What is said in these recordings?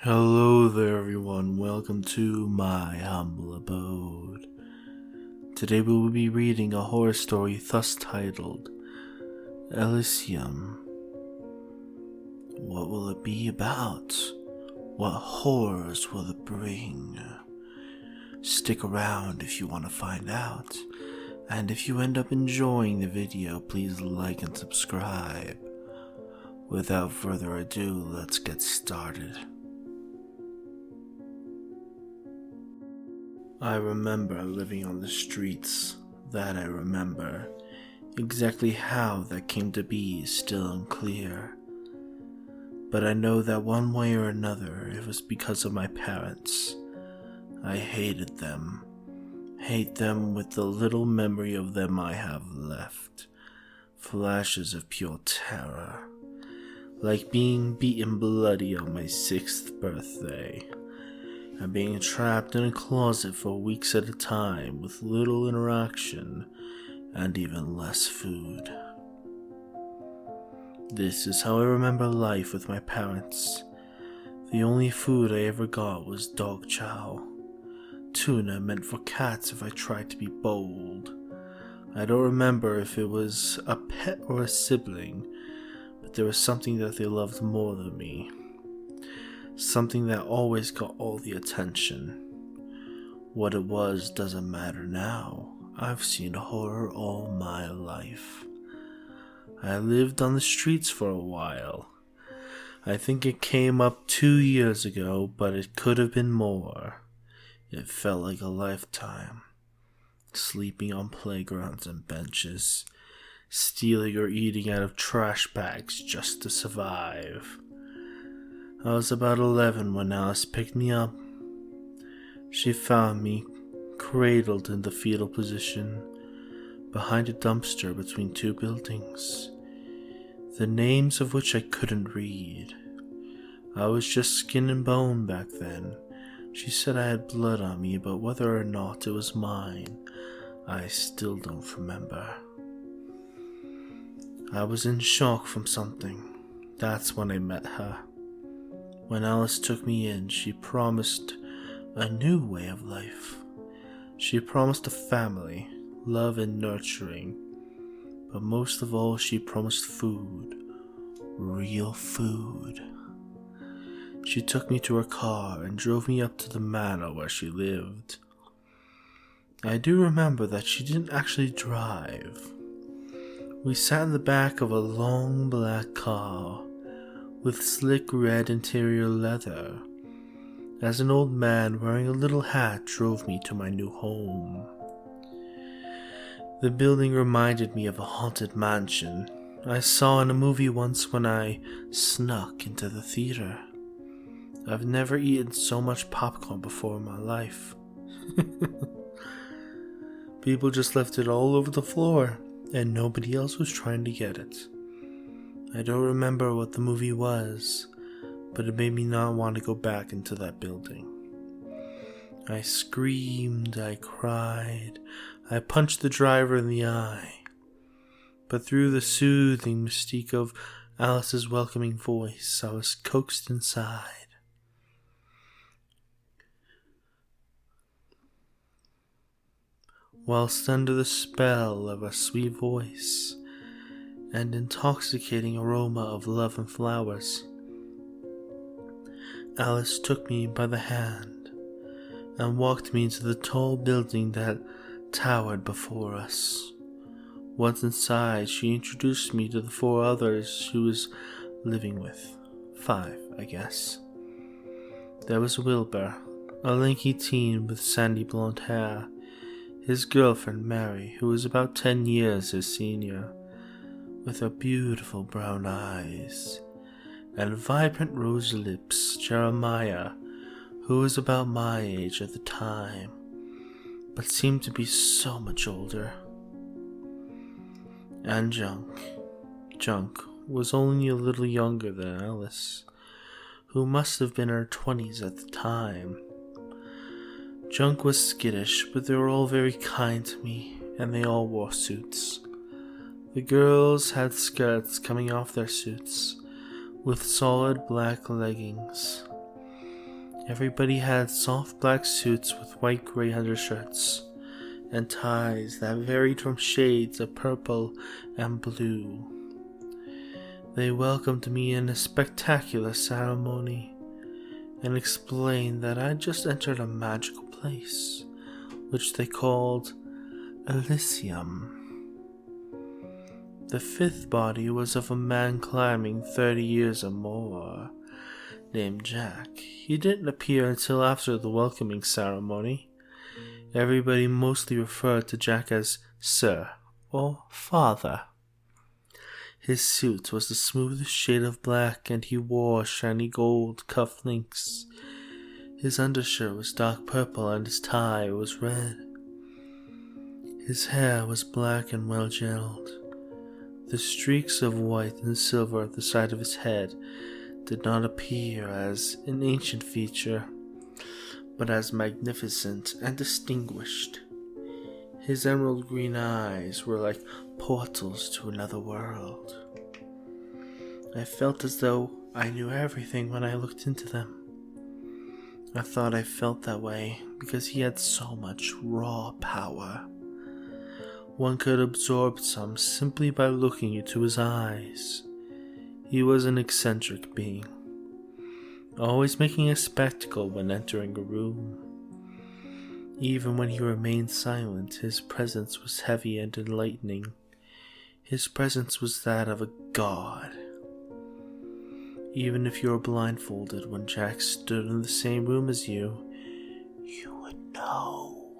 Hello there, everyone. Welcome to my humble abode. Today we will be reading a horror story thus titled Elysium. What will it be about? What horrors will it bring? Stick around if you want to find out. And if you end up enjoying the video, please like and subscribe. Without further ado, let's get started. I remember living on the streets, that I remember. Exactly how that came to be is still unclear. But I know that one way or another it was because of my parents. I hated them. Hate them with the little memory of them I have left. Flashes of pure terror. Like being beaten bloody on my 6th birthday. And being trapped in a closet for weeks at a time with little interaction and even less food. This is how I remember life with my parents. The only food I ever got was dog chow. Tuna meant for cats if I tried to be bold. I don't remember if it was a pet or a sibling, but there was something that they loved more than me. Something that always got all the attention. What it was doesn't matter now. I've seen horror all my life. I lived on the streets for a while. I think it came up 2 years ago, but it could have been more. It felt like a lifetime. Sleeping on playgrounds and benches. Stealing or eating out of trash bags just to survive. I was about 11 when Alice picked me up. She found me, cradled in the fetal position, behind a dumpster between 2 buildings, the names of which I couldn't read. I was just skin and bone back then. She said I had blood on me, but whether or not it was mine, I still don't remember. I was in shock from something. That's when I met her. When Alice took me in, she promised a new way of life. She promised a family, love and nurturing. But most of all, she promised food. Real food. She took me to her car and drove me up to the manor where she lived. I do remember that she didn't actually drive. We sat in the back of a long black car with slick red interior leather, as an old man wearing a little hat drove me to my new home. The building reminded me of a haunted mansion I saw in a movie once when I snuck into the theater. I've never eaten so much popcorn before in my life. People just left it all over the floor, and nobody else was trying to get it. I don't remember what the movie was, but it made me not want to go back into that building. I screamed, I cried, I punched the driver in the eye. But through the soothing mystique of Alice's welcoming voice, I was coaxed inside. Whilst under the spell of her sweet voice and intoxicating aroma of love and flowers, Alice took me by the hand and walked me into the tall building that towered before us. Once inside, she introduced me to the 4 others she was living with. 5, I guess. There was Wilbur, a lanky teen with sandy blonde hair, his girlfriend Mary, who was about 10 years his senior, with her beautiful brown eyes and vibrant rose lips, Jeremiah, who was about my age at the time, but seemed to be so much older. And Junk. Junk was only a little younger than Alice, who must have been in her 20s at the time. Junk was skittish, but they were all very kind to me, and they all wore suits. The girls had skirts coming off their suits, with solid black leggings. Everybody had soft black suits with white gray undershirts and ties that varied from shades of purple and blue. They welcomed me in a spectacular ceremony and explained that I'd just entered a magical place, which they called Elysium. The fifth body was of a man climbing 30 years or more, named Jack. He didn't appear until after the welcoming ceremony. Everybody mostly referred to Jack as Sir or Father. His suit was the smoothest shade of black, and he wore shiny gold cufflinks. His undershirt was dark purple and his tie was red. His hair was black and well gelled. The streaks of white and silver at the side of his head did not appear as an ancient feature, but as magnificent and distinguished. His emerald green eyes were like portals to another world. I felt as though I knew everything when I looked into them. I thought I felt that way because he had so much raw power. One could absorb some simply by looking into his eyes. He was an eccentric being, always making a spectacle when entering a room. Even when he remained silent, his presence was heavy and enlightening. His presence was that of a god. Even if you were blindfolded when Jack stood in the same room as you, you would know.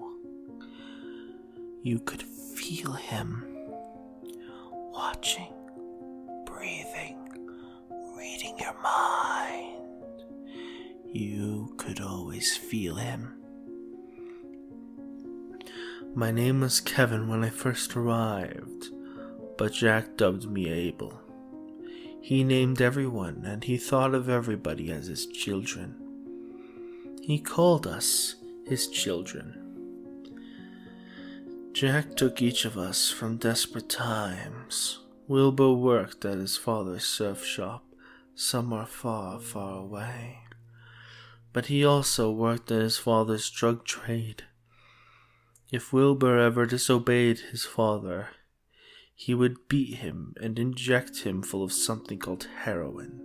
You could feel him, watching, breathing, reading your mind. You could always feel him. My name was Kevin when I first arrived, but Jack dubbed me Abel. He named everyone, and he thought of everybody as his children. He called us his children. Jack took each of us from desperate times. Wilbur worked at his father's surf shop, somewhere far, far away. But he also worked in his father's drug trade. If Wilbur ever disobeyed his father, he would beat him and inject him full of something called heroin.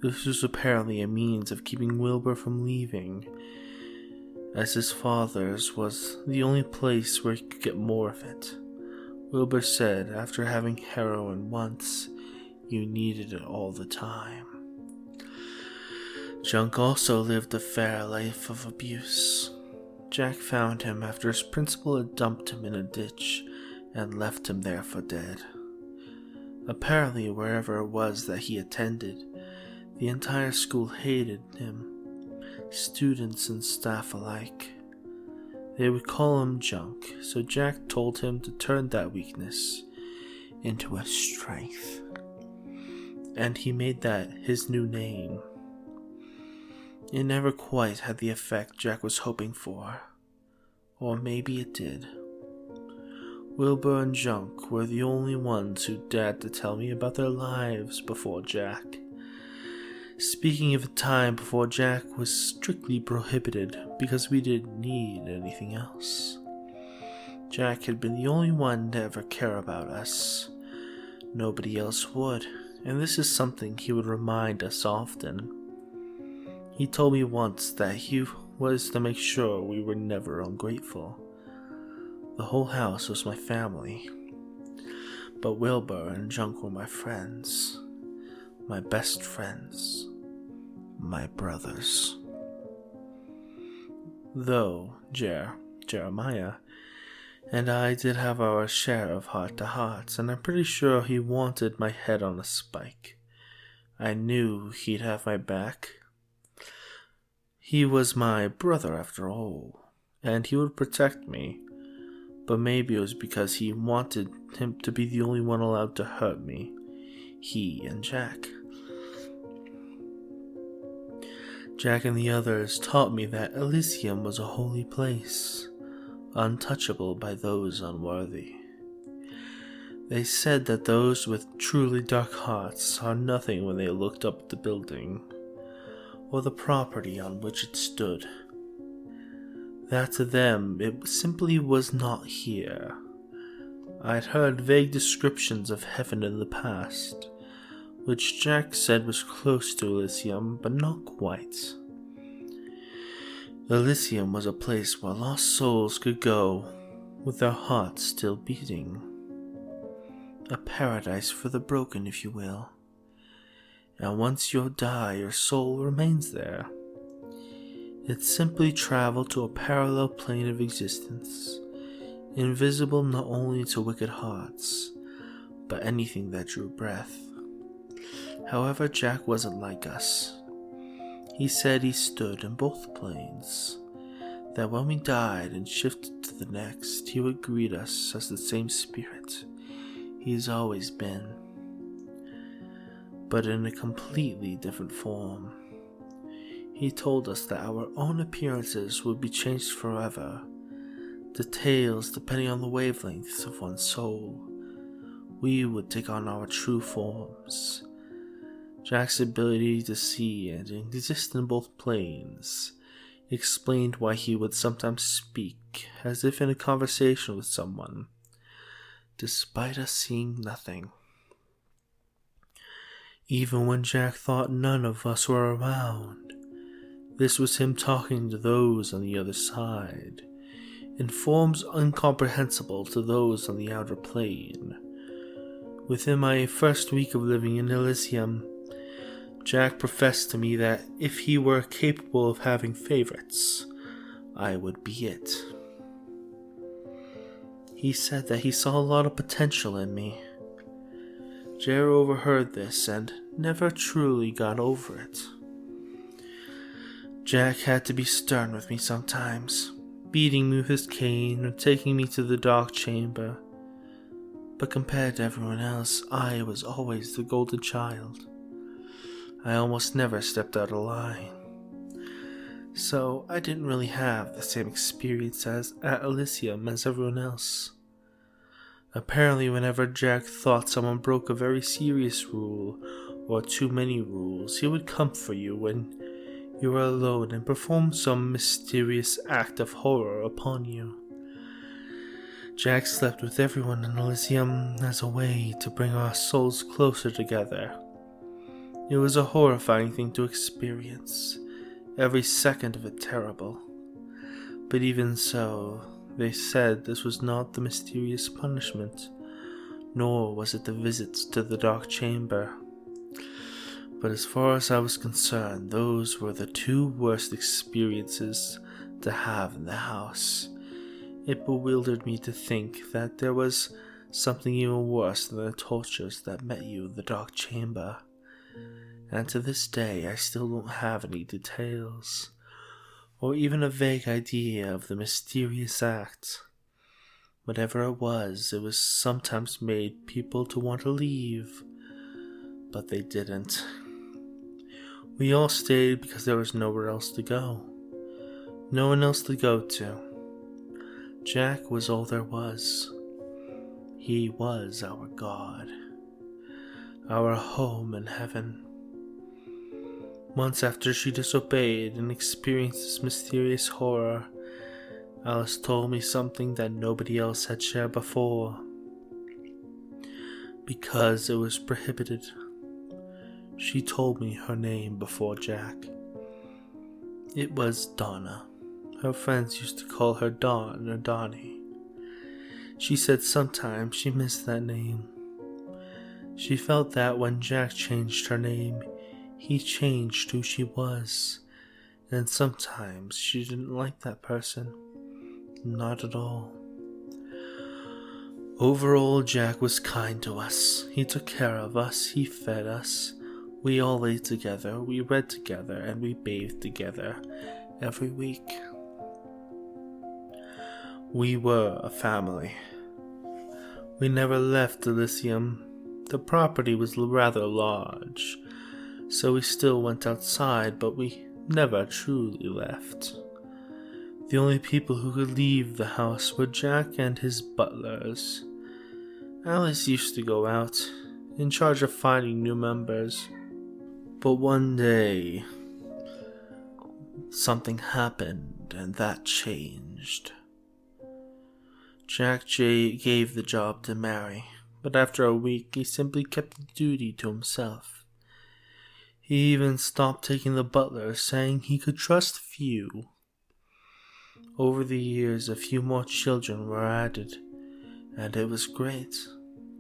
This was apparently a means of keeping Wilbur from leaving, as his father's was the only place where he could get more of it. Wilbur said after having heroin once, you needed it all the time. Junk also lived a fair life of abuse. Jack found him after his principal had dumped him in a ditch and left him there for dead. Apparently, wherever it was that he attended, the entire school hated him, students and staff alike. They would call him Junk, so Jack told him to turn that weakness into a strength. And he made that his new name. It never quite had the effect Jack was hoping for. Or maybe it did. Wilbur and Junk were the only ones who dared to tell me about their lives before Jack. Speaking of a time before Jack was strictly prohibited because we didn't need anything else. Jack had been the only one to ever care about us. Nobody else would, and this is something he would remind us often. He told me once that he was to make sure we were never ungrateful. The whole house was my family, but Wilbur and Junk were my friends, my best friends, my brothers. Though Jeremiah and I did have our share of heart-to-hearts, and I'm pretty sure he wanted my head on a spike. I knew he'd have my back. He was my brother after all, and he would protect me. But maybe it was because he wanted him to be the only one allowed to hurt me. He and Jack. Jack and the others taught me that Elysium was a holy place, untouchable by those unworthy. They said that those with truly dark hearts saw nothing when they looked up at the building. or the property on which it stood. That to them it simply was not here. I'd heard vague descriptions of heaven in the past, which Jack said was close to Elysium, but not quite. Elysium was a place where lost souls could go, with their hearts still beating. A paradise for the broken, if you will. And once you die, your soul remains there. It simply traveled to a parallel plane of existence, invisible not only to wicked hearts, but anything that drew breath. However, Jack wasn't like us. He said he stood in both planes, that when we died and shifted to the next, he would greet us as the same spirit he's always been, but in a completely different form. He told us that our own appearances would be changed forever, details depending on the wavelengths of one's soul. We would take on our true forms. Jack's ability to see and exist in both planes explained why he would sometimes speak as if in a conversation with someone, despite us seeing nothing. Even when Jack thought none of us were around, this was him talking to those on the other side, in forms incomprehensible to those on the outer plane. Within my first week of living in Elysium, Jack professed to me that if he were capable of having favorites, I would be it. He said that he saw a lot of potential in me. Jer overheard this and never truly got over it. Jack had to be stern with me sometimes, beating me with his cane or taking me to the dark chamber. But compared to everyone else, I was always the golden child. I almost never stepped out of line. So I didn't really have the same experience at Elysium as everyone else. Apparently, whenever Jack thought someone broke a very serious rule or too many rules, he would come for you when you were alone and perform some mysterious act of horror upon you. Jack slept with everyone in Elysium as a way to bring our souls closer together. It was a horrifying thing to experience, every second of it terrible. But even so, they said this was not the mysterious punishment, nor was it the visits to the dark chamber. But as far as I was concerned, those were the two worst experiences to have in the house. It bewildered me to think that there was something even worse than the tortures that met you in the dark chamber. And to this day, I still don't have any details, or even a vague idea of the mysterious act. Whatever it was sometimes made people to want to leave, but they didn't. We all stayed because there was nowhere else to go. No one else to go to. Jack was all there was. He was our God, our home in heaven. Months after she disobeyed and experienced this mysterious horror, Alice told me something that nobody else had shared before. Because it was prohibited, she told me her name before Jack. It was Donna. Her friends used to call her Dawn or Donnie. She said sometimes she missed that name. She felt that when Jack changed her name, he changed who she was, and sometimes she didn't like that person. Not at all. Overall, Jack was kind to us. He took care of us, he fed us. We all ate together, we read together, and we bathed together every week. We were a family. We never left Elysium. The property was rather large, so we still went outside, but we never truly left. The only people who could leave the house were Jack and his butlers. Alice used to go out, in charge of finding new members. But one day, something happened and that changed. Jack J gave the job to Mary, but after a week he simply kept the duty to himself. He even stopped taking the butler, saying he could trust few. Over the years, a few more children were added, and it was great.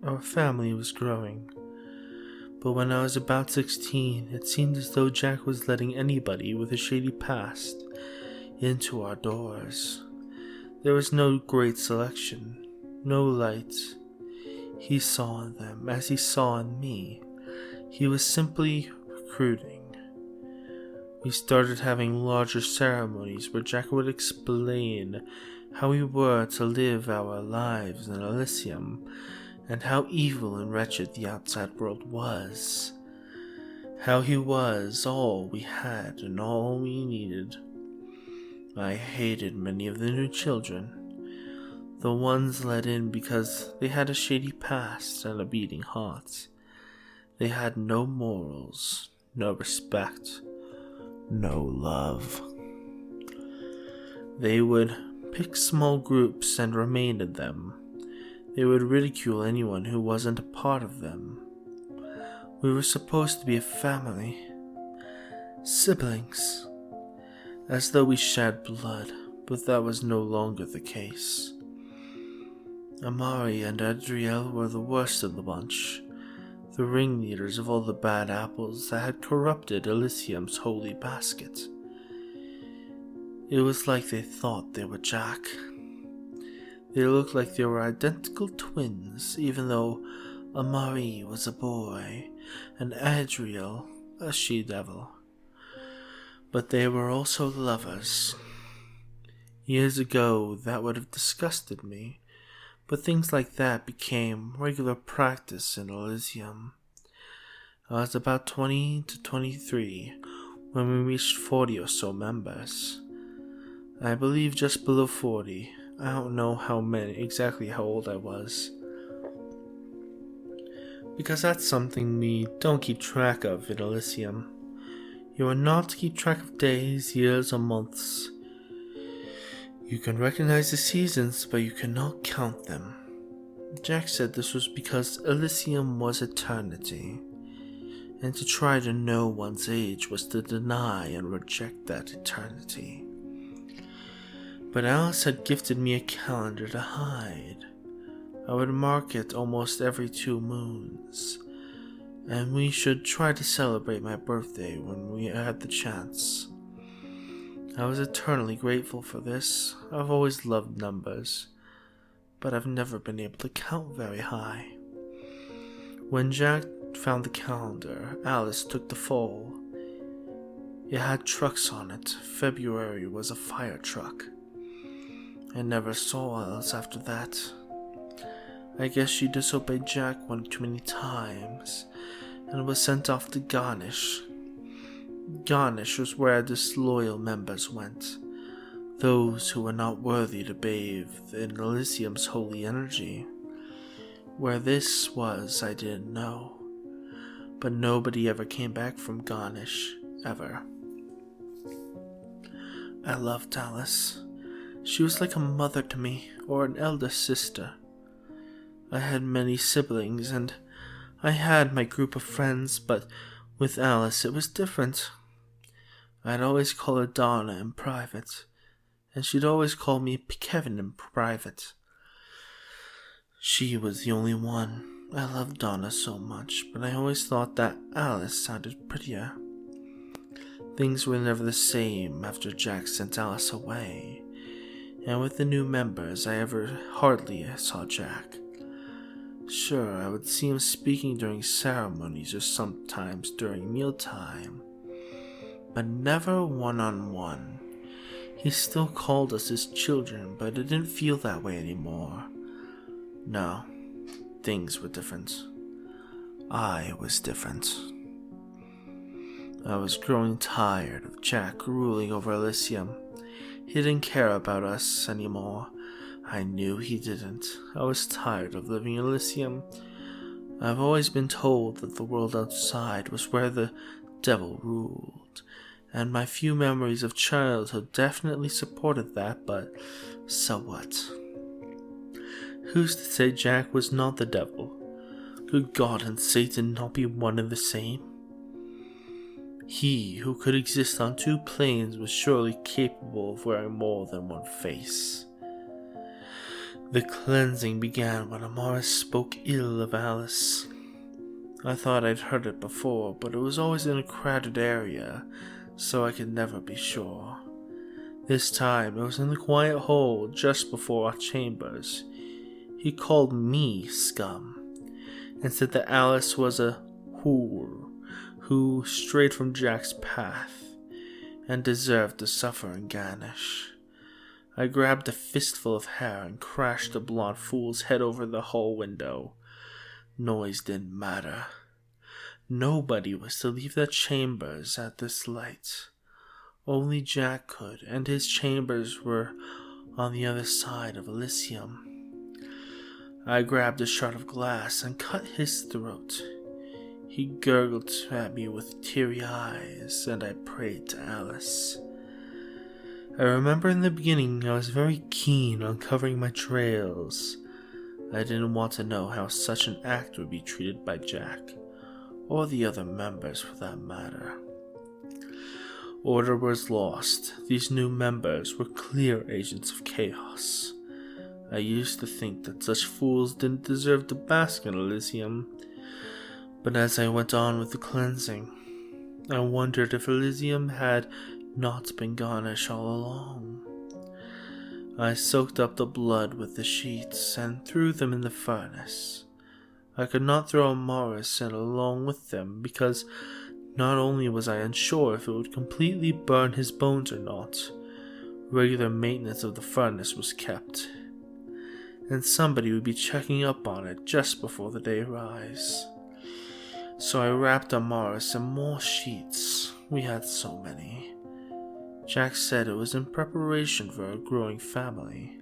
Our family was growing. But when I was about 16, it seemed as though Jack was letting anybody with a shady past into our doors. There was no great selection, no light. He saw in them as he saw in me. He was simply recruiting. We started having larger ceremonies where Jack would explain how we were to live our lives in Elysium and how evil and wretched the outside world was. How he was all we had and all we needed. I hated many of the new children, the ones let in because they had a shady past and a beating heart. They had no morals, no respect, no love. They would pick small groups and remain in them. They would ridicule anyone who wasn't a part of them. We were supposed to be a family, siblings, as though we shed blood, but that was no longer the case. Amari and Adriel were the worst of the bunch, the ringleaders of all the bad apples that had corrupted Elysium's holy basket. It was like they thought they were Jack. They looked like they were identical twins, even though Amari was a boy and Adriel a she-devil. But they were also lovers. Years ago, that would have disgusted me, but things like that became regular practice in Elysium. I was about 20 to 23 when we reached 40 or so members. I believe just below 40. I don't know exactly how old I was, because that's something we don't keep track of in Elysium. You are not to keep track of days, years, or months. You can recognize the seasons, but you cannot count them. Jack said this was because Elysium was eternity, and to try to know one's age was to deny and reject that eternity. But Alice had gifted me a calendar to hide. I would mark it almost every 2 moons, and we should try to celebrate my birthday when we had the chance. I was eternally grateful for this. I've always loved numbers, but I've never been able to count very high. When Jack found the calendar, Alice took the fall. It had trucks on it. February was a fire truck. I never saw Alice after that. I guess she disobeyed Jack one too many times and was sent off to Garnish. Garnish was where disloyal members went, those who were not worthy to bathe in Elysium's holy energy. Where this was, I didn't know, but nobody ever came back from Garnish, ever. I loved Alice. She was like a mother to me, or an elder sister. I had many siblings, and I had my group of friends, but with Alice it was different. I'd always call her Donna in private, and she'd always call me Kevin in private. She was the only one. I loved Donna so much, but I always thought that Alice sounded prettier. Things were never the same after Jack sent Alice away, and with the new members I hardly saw Jack. Sure, I would see him speaking during ceremonies or sometimes during mealtime, but never one-on-one. He still called us his children, but it didn't feel that way anymore. No, things were different. I was different. I was growing tired of Jack ruling over Elysium. He didn't care about us anymore. I knew he didn't. I was tired of living in Elysium. I've always been told that the world outside was where the devil ruled, and my few memories of childhood definitely supported that, but so what? Who's to say Jack was not the devil? Could God and Satan not be one and the same? He who could exist on two planes was surely capable of wearing more than one face. The cleansing began when Amaris spoke ill of Alice. I thought I'd heard it before, but it was always in a crowded area, so I could never be sure. This time it was in the quiet hall just before our chambers. He called me scum, and said that Alice was a whore who strayed from Jack's path and deserved to suffer and garnish. I grabbed a fistful of hair and crashed the blonde fool's head over the hall window. Noise didn't matter. Nobody was to leave their chambers at this light. Only Jack could, and his chambers were on the other side of Elysium. I grabbed a shard of glass and cut his throat. He gurgled at me with teary eyes, and I prayed to Alice. I remember in the beginning I was very keen on covering my trails. I didn't want to know how such an act would be treated by Jack, or the other members for that matter. Order was lost. These new members were clear agents of chaos. I used to think that such fools didn't deserve to bask in Elysium, but as I went on with the cleansing, I wondered if Elysium had not been garnished all along. I soaked up the blood with the sheets and threw them in the furnace. I could not throw Morris in along with them because not only was I unsure if it would completely burn his bones or not, regular maintenance of the furnace was kept, and somebody would be checking up on it just before the day rise. So I wrapped Amaris in more sheets. We had so many. Jack said it was in preparation for a growing family,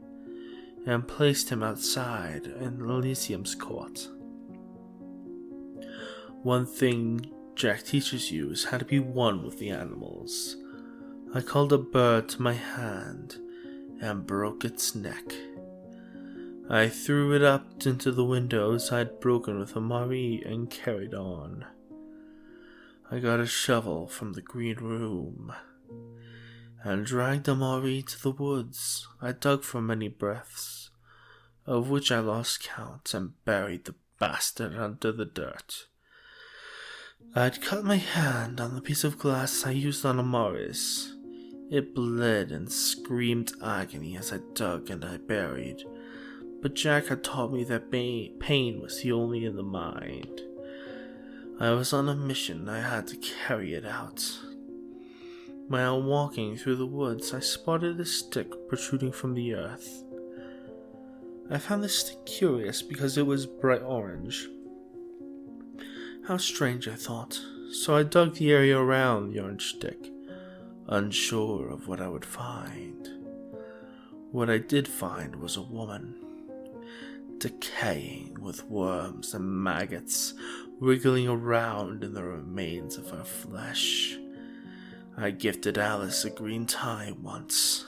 and placed him outside in Elysium's court. One thing Jack teaches you is how to be one with the animals. I called a bird to my hand and broke its neck. I threw it up into the windows I'd broken with Amari and carried on. I got a shovel from the green room and dragged Amari to the woods. I dug for many breaths, of which I lost count, and buried the bastard under the dirt. I'd cut my hand on the piece of glass I used on Amaris. It bled and screamed agony as I dug and I buried. But Jack had taught me that pain was only in the mind. I was on a mission, I had to carry it out. While walking through the woods, I spotted a stick protruding from the earth. I found the stick curious because it was bright orange. How strange, I thought, so I dug the area around the orange stick, unsure of what I would find. What I did find was a woman, decaying with worms and maggots wriggling around in the remains of her flesh. I gifted Alice a green tie once.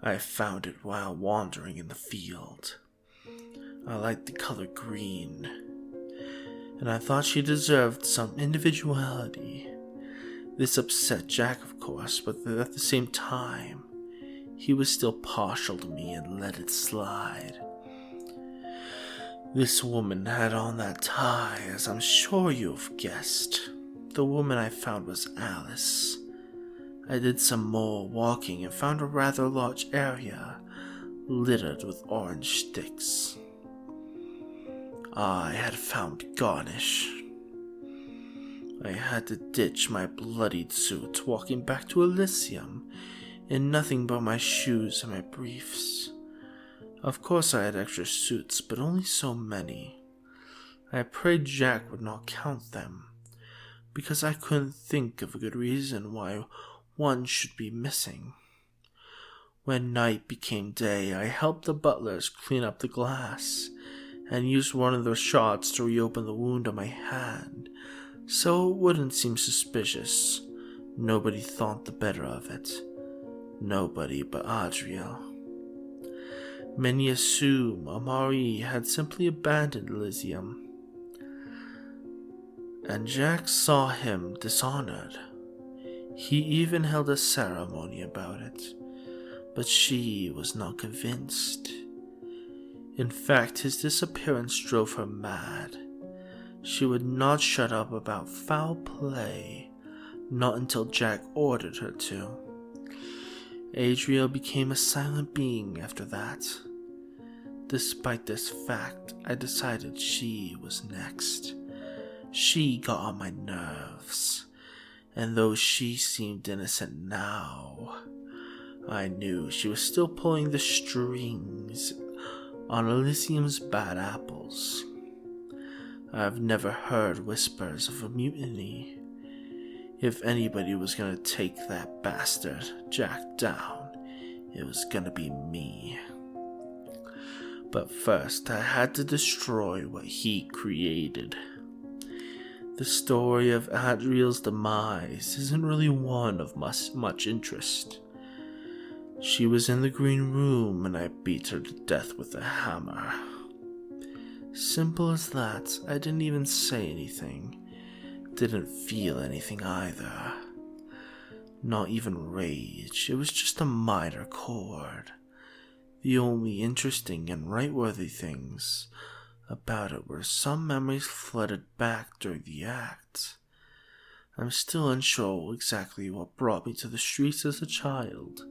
I found it while wandering in the field. I liked the color green, and I thought she deserved some individuality. This upset Jack, of course, but at the same time, he was still partial to me and let it slide. This woman had on that tie, as I'm sure you've guessed. The woman I found was Alice. I did some more walking and found a rather large area littered with orange sticks. I had found garnish. I had to ditch my bloodied suit, walking back to Elysium in nothing but my shoes and my briefs. Of course I had extra suits, but only so many. I prayed Jack would not count them, because I couldn't think of a good reason why one should be missing. When night became day, I helped the butlers clean up the glass, and used one of their shots to reopen the wound on my hand, so it wouldn't seem suspicious, Nobody thought the better of it. Nobody but Adriel. Many assume Amari had simply abandoned Elysium, and Jack saw him dishonored. He even held a ceremony about it, but she was not convinced. In fact, his disappearance drove her mad. She would not shut up about foul play, not until Jack ordered her to. Adriel became a silent being after that. Despite this fact, I decided she was next. She got on my nerves, and though she seemed innocent now, I knew she was still pulling the strings on Elysium's bad apples. I've never heard whispers of a mutiny. If anybody was gonna take that bastard, Jack, down, it was gonna be me. But first, I had to destroy what he created. The story of Adriel's demise isn't really one of much interest. She was in the green room and I beat her to death with a hammer. Simple as that. I didn't even say anything. Didn't feel anything either. Not even rage. It was just a minor chord. The only interesting and right-worthy things about it were some memories flooded back during the act. I'm still unsure exactly what brought me to the streets as a child,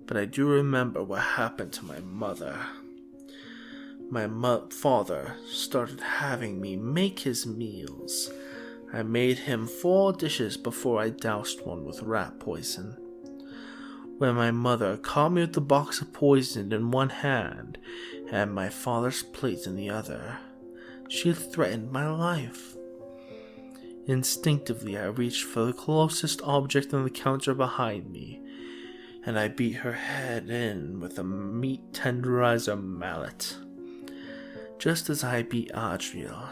but I do remember what happened to my mother. My father started having me make his meals. I made him 4 dishes before I doused one with rat poison. When my mother caught me with the box of poison in one hand and my father's plate in the other, she threatened my life. Instinctively, I reached for the closest object on the counter behind me, and I beat her head in with a meat tenderizer mallet, just as I beat Adriel.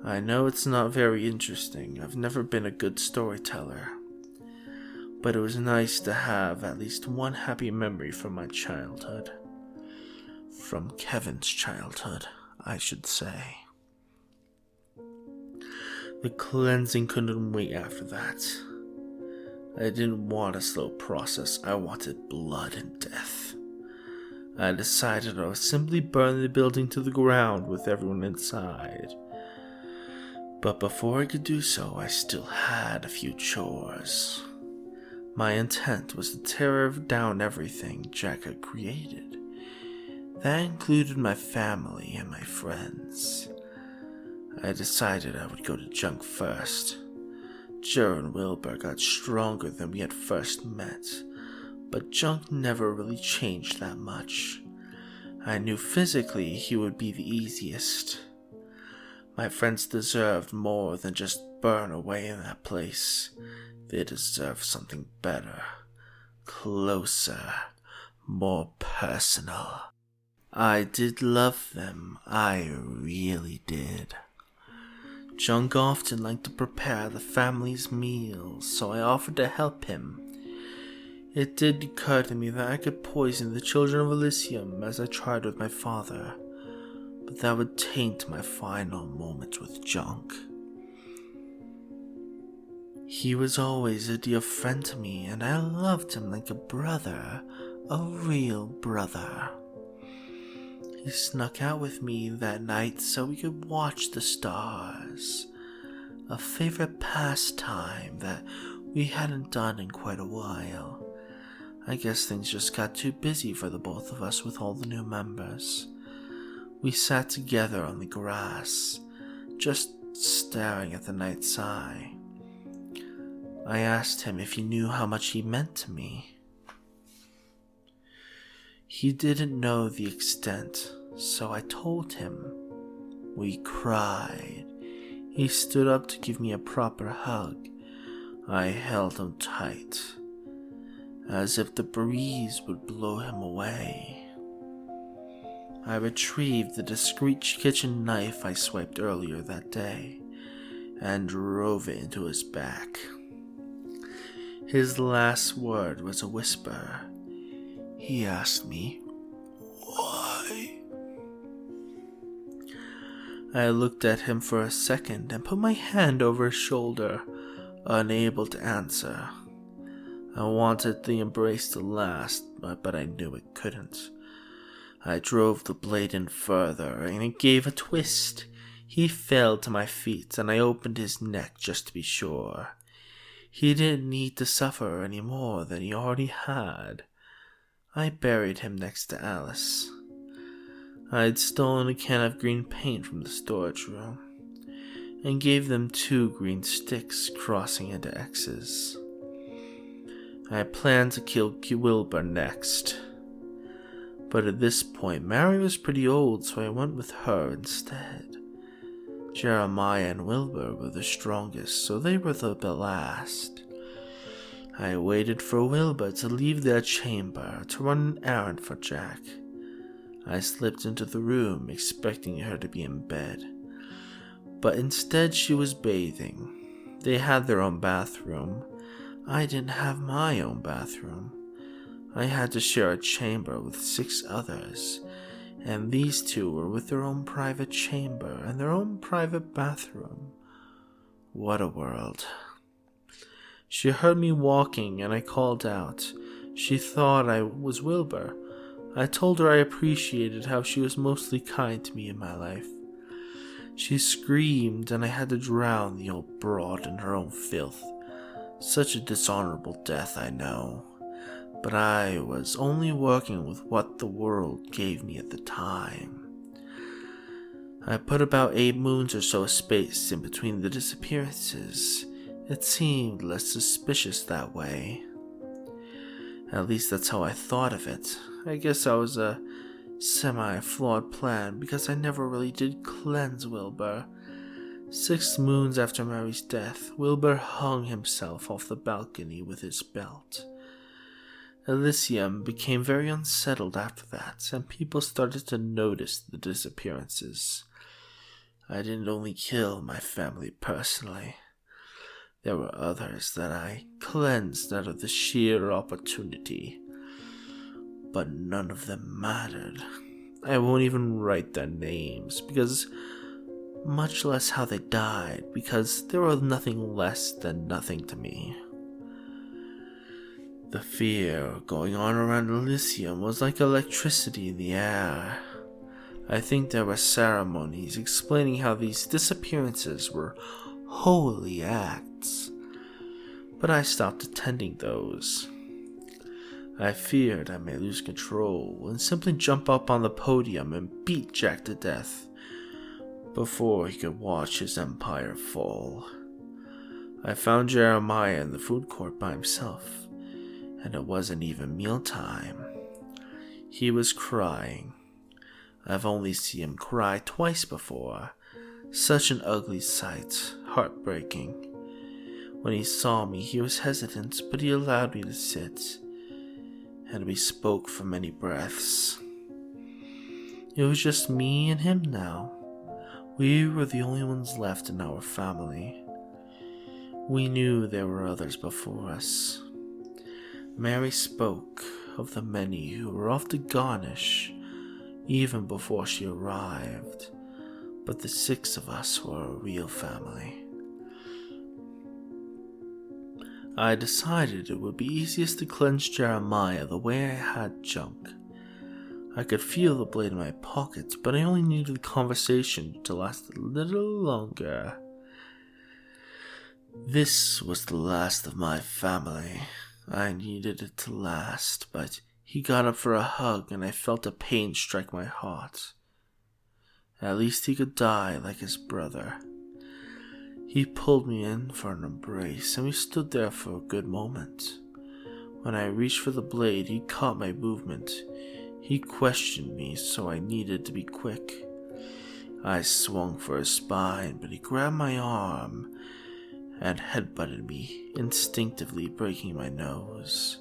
I know it's not very interesting. I've never been a good storyteller, but it was nice to have at least one happy memory from my childhood. From Kevin's childhood, I should say. The cleansing couldn't wait after that. I didn't want a slow process. I wanted blood and death. I decided I would simply burn the building to the ground with everyone inside. But before I could do so, I still had a few chores. My intent was to tear down everything Jack had created. That included my family and my friends. I decided I would go to Junk first. Joe and Wilbur got stronger than we had first met, but Junk never really changed that much. I knew physically he would be the easiest. My friends deserved more than just burn away in that place. They deserved something better, closer, more personal. I did love them, I really did. Junk often liked to prepare the family's meals, so I offered to help him. It did occur to me that I could poison the children of Elysium as I tried with my father, but that would taint my final moments with Junk. He was always a dear friend to me, and I loved him like a brother, a real brother. He snuck out with me that night so we could watch the stars, a favorite pastime that we hadn't done in quite a while. I guess things just got too busy for the both of us with all the new members. We sat together on the grass, just staring at the night sky. I asked him if he knew how much he meant to me. He didn't know the extent, so I told him. We cried. He stood up to give me a proper hug. I held him tight, as if the breeze would blow him away. I retrieved the discreet kitchen knife I swiped earlier that day and drove it into his back. His last word was a whisper. He asked me, "Why?" I looked at him for a second and put my hand over his shoulder, unable to answer. I wanted the embrace to last, but I knew it couldn't. I drove the blade in further, and it gave a twist. He fell to my feet, and I opened his neck just to be sure. He didn't need to suffer any more than he already had. I buried him next to Alice. I had stolen a can of green paint from the storage room, and gave them 2 green sticks crossing into X's. I planned to kill Wilbur next. But at this point, Mary was pretty old, so I went with her instead. Jeremiah and Wilbur were the strongest, so they were the last. I waited for Wilbur to leave their chamber to run an errand for Jack. I slipped into the room, expecting her to be in bed. But instead she was bathing. They had their own bathroom. I didn't have my own bathroom. I had to share a chamber with 6 others, and these 2 were with their own private chamber and their own private bathroom. What a world. She heard me walking and I called out. She thought I was Wilbur. I told her I appreciated how she was mostly kind to me in my life. She screamed and I had to drown the old broad in her own filth. Such a dishonorable death, I know. But I was only working with what the world gave me at the time. I put about 8 moons or so of space in between the disappearances. It seemed less suspicious that way. At least that's how I thought of it. I guess I was a semi-flawed plan because I never really did cleanse Wilbur. 6 moons after Mary's death, Wilbur hung himself off the balcony with his belt. Elysium became very unsettled after that, and people started to notice the disappearances. I didn't only kill my family personally. There were others that I cleansed out of the sheer opportunity. But none of them mattered. I won't even write their names, much less how they died, because they were nothing less than nothing to me. The fear going on around Elysium was like electricity in the air. I think there were ceremonies explaining how these disappearances were holy acts, but I stopped attending those. I feared I may lose control and simply jump up on the podium and beat Jack to death before he could watch his empire fall. I found Jeremiah in the food court by himself. And it wasn't even mealtime. He was crying. I've only seen him cry twice before. Such an ugly sight, heartbreaking. When he saw me, he was hesitant, but he allowed me to sit, and we spoke for many breaths. It was just me and him now. We were the only ones left in our family. We knew there were others before us. Mary spoke of the many who were off to garnish even before she arrived, but the 6 of us were a real family. I decided it would be easiest to cleanse Jeremiah the way I had junk. I could feel the blade in my pocket, but I only needed the conversation to last a little longer. This was the last of my family. I needed it to last, but he got up for a hug and I felt a pain strike my heart. At least he could die like his brother. He pulled me in for an embrace and we stood there for a good moment. When I reached for the blade, he caught my movement. He questioned me, so I needed to be quick. I swung for his spine, but he grabbed my arm and headbutted me, instinctively breaking my nose.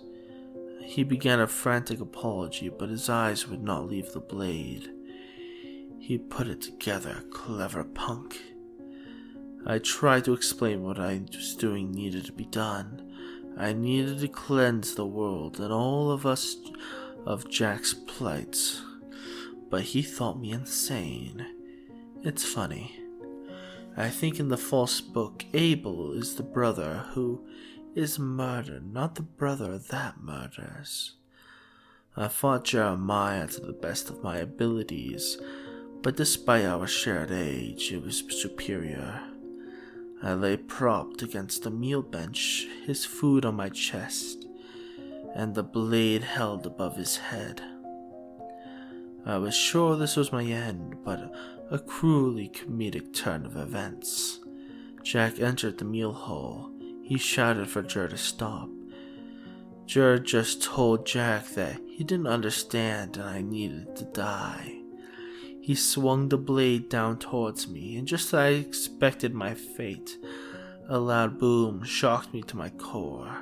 He began a frantic apology, but his eyes would not leave the blade. He put it together, clever punk. I tried to explain what I was doing needed to be done. I needed to cleanse the world and all of us of Jack's plight, but he thought me insane. It's funny. I think in the false book, Abel is the brother who is murdered, not the brother that murders. I fought Jeremiah to the best of my abilities, but despite our shared age, it was superior. I lay propped against the meal bench, his food on my chest, and the blade held above his head. I was sure this was my end, but a cruelly comedic turn of events. Jack entered the meal hall. He shouted for Jer to stop. Jer just told Jack that he didn't understand and I needed to die. He swung the blade down towards me, and just as I expected my fate, a loud boom shocked me to my core.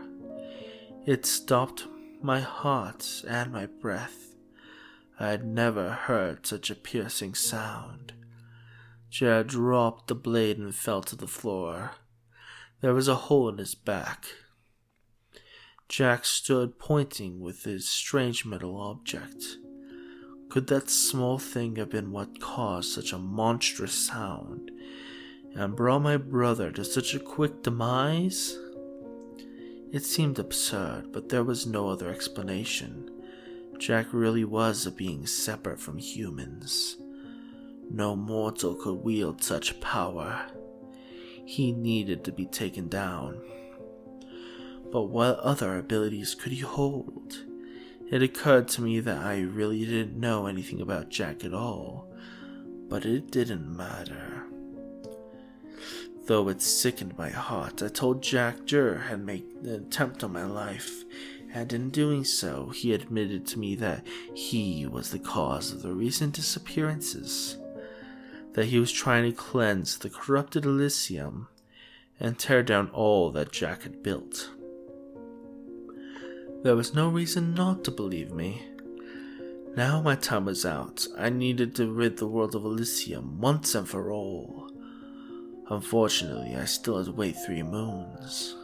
It stopped my heart and my breath. I had never heard such a piercing sound. Jared dropped the blade and fell to the floor. There was a hole in his back. Jack stood pointing with his strange metal object. Could that small thing have been what caused such a monstrous sound and brought my brother to such a quick demise? It seemed absurd, but there was no other explanation. Jack really was a being separate from humans. No mortal could wield such power. He needed to be taken down. But what other abilities could he hold? It occurred to me that I really didn't know anything about Jack at all, but it didn't matter. Though it sickened my heart, I told Jack Jer had made an attempt on my life, and in doing so, he admitted to me that he was the cause of the recent disappearances, that he was trying to cleanse the corrupted Elysium and tear down all that Jack had built. There was no reason not to believe me. Now my time was out. I needed to rid the world of Elysium once and for all. Unfortunately, I still had to wait 3 moons.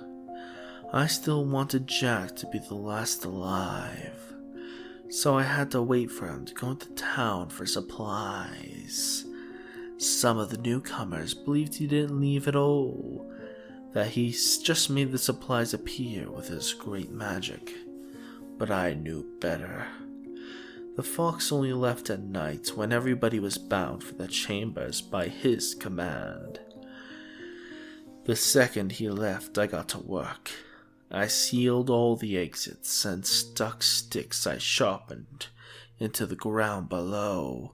I still wanted Jack to be the last alive, so I had to wait for him to go into town for supplies. Some of the newcomers believed he didn't leave at all, that he just made the supplies appear with his great magic. But I knew better. The fox only left at night when everybody was bound for their chambers by his command. The second he left, I got to work. I sealed all the exits and stuck sticks I sharpened into the ground below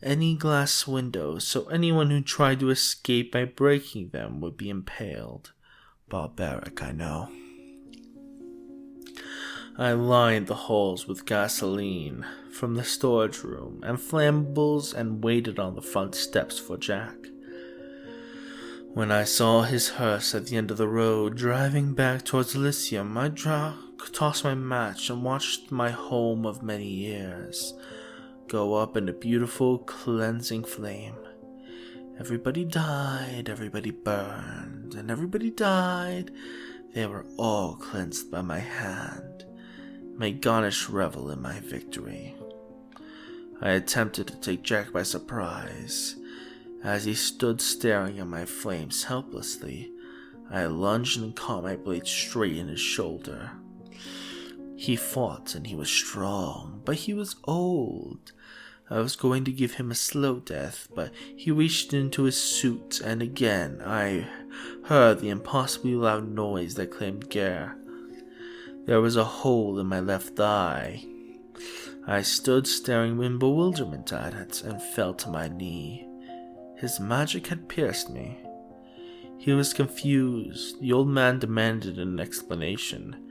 any glass windows, so anyone who tried to escape by breaking them would be impaled. Barbaric, I know. I lined the halls with gasoline from the storage room and flammables and waited on the front steps for Jack. When I saw his hearse at the end of the road driving back towards Elysium, I tossed my match and watched my home of many years go up in a beautiful cleansing flame. Everybody died, everybody burned, and everybody died. They were all cleansed by my hand. May Garnish revel in my victory. I attempted to take Jack by surprise. As he stood staring at my flames helplessly, I lunged and caught my blade straight in his shoulder. He fought and he was strong, but he was old. I was going to give him a slow death, but he reached into his suit, and again I heard the impossibly loud noise that claimed Gare. There was a hole in my left eye. I stood staring in bewilderment at it and fell to my knee. His magic had pierced me. He was confused. The old man demanded an explanation.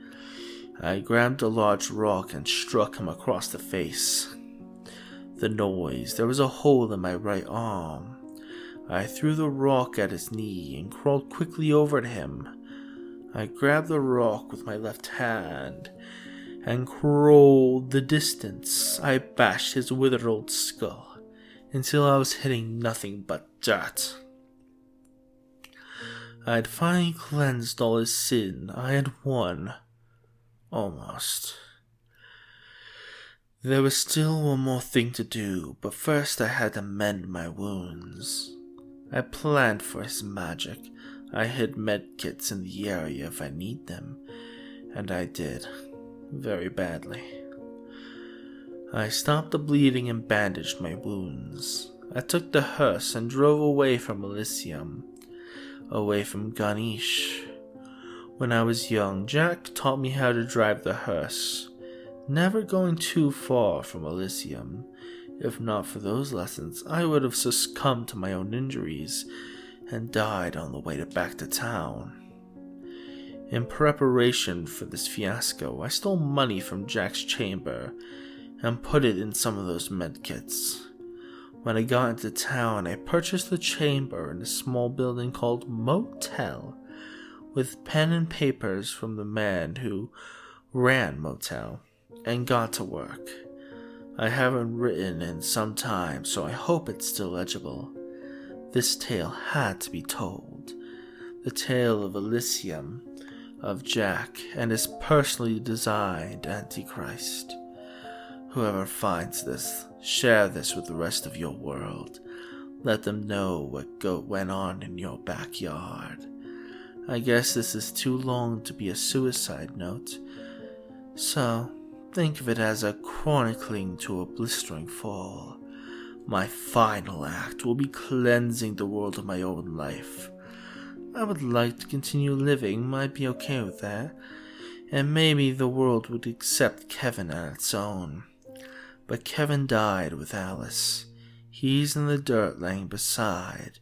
I grabbed a large rock and struck him across the face. The noise. There was a hole in my right arm. I threw the rock at his knee and crawled quickly over to him. I grabbed the rock with my left hand and crawled the distance. I bashed his withered old skull until I was hitting nothing but dirt. I had finally cleansed all his sin. I had won. Almost. There was still one more thing to do, but first I had to mend my wounds. I planned for his magic. I hid medkits in the area if I need them, and I did. Very badly. I stopped the bleeding and bandaged my wounds. I took the hearse and drove away from Elysium, away from Ganesh. When I was young, Jack taught me how to drive the hearse, never going too far from Elysium. If not for those lessons, I would have succumbed to my own injuries and died on the way back to town. In preparation for this fiasco, I stole money from Jack's chamber and put it in some of those medkits. When I got into town, I purchased the chamber in a small building called Motel, with pen and papers from the man who ran Motel, and got to work. I haven't written in some time, so I hope it's still legible. This tale had to be told. The tale of Elysium, of Jack, and his personally designed Antichrist. Whoever finds this, share this with the rest of your world. Let them know what went on in your backyard. I guess this is too long to be a suicide note, so think of it as a chronicling to a blistering fall. My final act will be cleansing the world of my own life. I would like to continue living, might be okay with that, and maybe the world would accept Kevin on its own. But Kevin died with Alice. He's in the dirt laying beside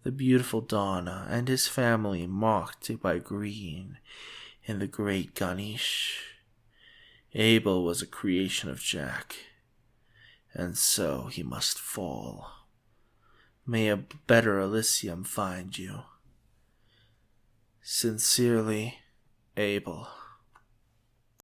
the beautiful Donna and his family marked by green in the great Ganesh. Abel was a creation of Jack, and so he must fall. May a better Elysium find you. Sincerely, Abel.